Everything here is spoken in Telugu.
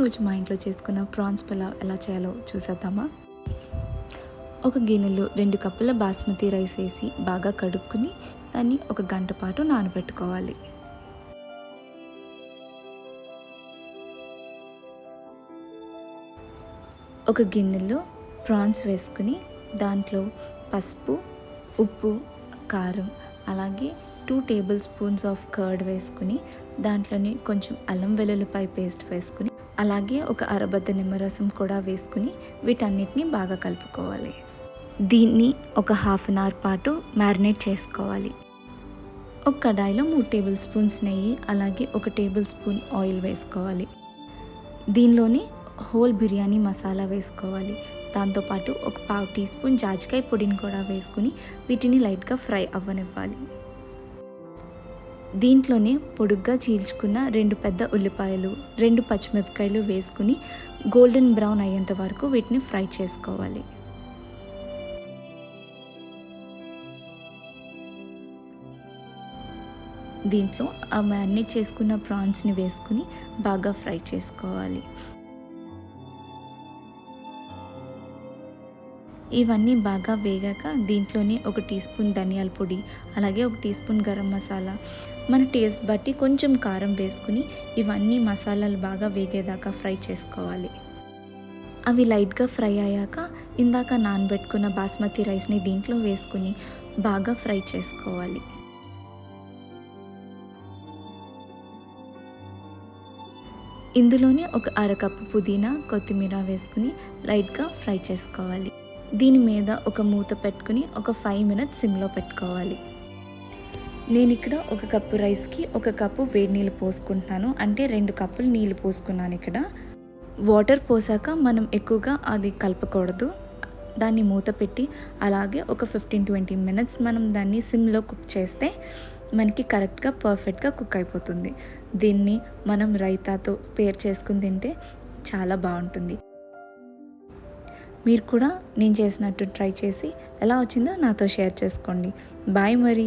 ఈరోజు మా ఇంట్లో చేసుకున్న ప్రాన్స్ పులావ్ ఎలా చేయాలో చూసేద్దామా. ఒక గిన్నెలో 2 కప్పుల బాస్మతి రైస్ వేసి బాగా కడుక్కుని దాన్ని 1 గంట పాటు నానబెట్టుకోవాలి. ఒక గిన్నెలో ప్రాన్స్ వేసుకుని దాంట్లో పసుపు, ఉప్పు, కారం, అలాగే 2 టేబుల్ స్పూన్స్ ఆఫ్ కర్డ్ వేసుకుని దాంట్లోని కొంచెం అల్లం వెల్లుల్లిపాయ పేస్ట్ వేసుకుని అలాగే ఒక అరబద్ద నిమ్మరసం కూడా వేసుకుని వీటన్నిటిని బాగా కలుపుకోవాలి. దీన్ని ఒక హాఫ్ అన్ అవర్ పాటు మ్యారినేట్ చేసుకోవాలి. ఒక కడాయిలో 3 టేబుల్ స్పూన్స్ నెయ్యి అలాగే 1 టేబుల్ స్పూన్ ఆయిల్ వేసుకోవాలి. దీనిలోని హోల్ బిర్యానీ మసాలా వేసుకోవాలి. దాంతోపాటు ఒక 1/2 టీ స్పూన్ జాజికాయ పొడిని కూడా వేసుకుని వీటిని లైట్గా ఫ్రై అవ్వనివ్వాలి. దీంట్లోనే పొడుగ్గా చీల్చుకున్న 2 పెద్ద ఉల్లిపాయలు, 2 పచ్చిమిరపకాయలు వేసుకుని గోల్డెన్ బ్రౌన్ అయ్యేంత వరకు వీటిని ఫ్రై చేసుకోవాలి. దీంట్లో ఆ మ్యారినేట్ చేసుకున్న ప్రాన్స్ని వేసుకుని బాగా ఫ్రై చేసుకోవాలి. ఇవన్నీ బాగా వేగాక దీంట్లోనే 1 టీ స్పూన్ ధనియాల పొడి అలాగే 1 టీ స్పూన్ గరం మసాలా, మన టేస్ట్ బట్టి కొంచెం కారం వేసుకుని ఇవన్నీ మసాలాలు బాగా వేగేదాకా ఫ్రై చేసుకోవాలి. అవి లైట్గా ఫ్రై అయ్యాక ఇందాక నానబెట్టుకున్న బాస్మతి రైస్ని దీంట్లో వేసుకుని బాగా ఫ్రై చేసుకోవాలి. ఇందులోనే ఒక అరకప్పు పుదీనా, కొత్తిమీర వేసుకుని లైట్గా ఫ్రై చేసుకోవాలి. దీని మీద ఒక మూత పెట్టుకుని ఒక 5 మినిట్స్ సిమ్లో పెట్టుకోవాలి. నేను ఇక్కడ 1 కప్పు రైస్కి 1 కప్పు వేడి నీళ్ళు పోసుకుంటున్నాను. అంటే 2 కప్పులు నీళ్ళు పోసుకున్నాను. ఇక్కడ వాటర్ పోసాక మనం ఎక్కువగా అది కలపకూడదు. దాన్ని మూత పెట్టి అలాగే ఒక 15-20 మినిట్స్ మనం దాన్ని సిమ్లో కుక్ చేస్తే మనకి కరెక్ట్గా పర్ఫెక్ట్గా కుక్ అయిపోతుంది. దీన్ని మనం రైతాతో పేర్ చేసుకుని తింటే చాలా బాగుంటుంది. మీరు కూడా నేను చేసినట్టు ట్రై చేసి ఎలా వచ్చిందో నాతో షేర్ చేసుకోండి. బాయ్ మరి.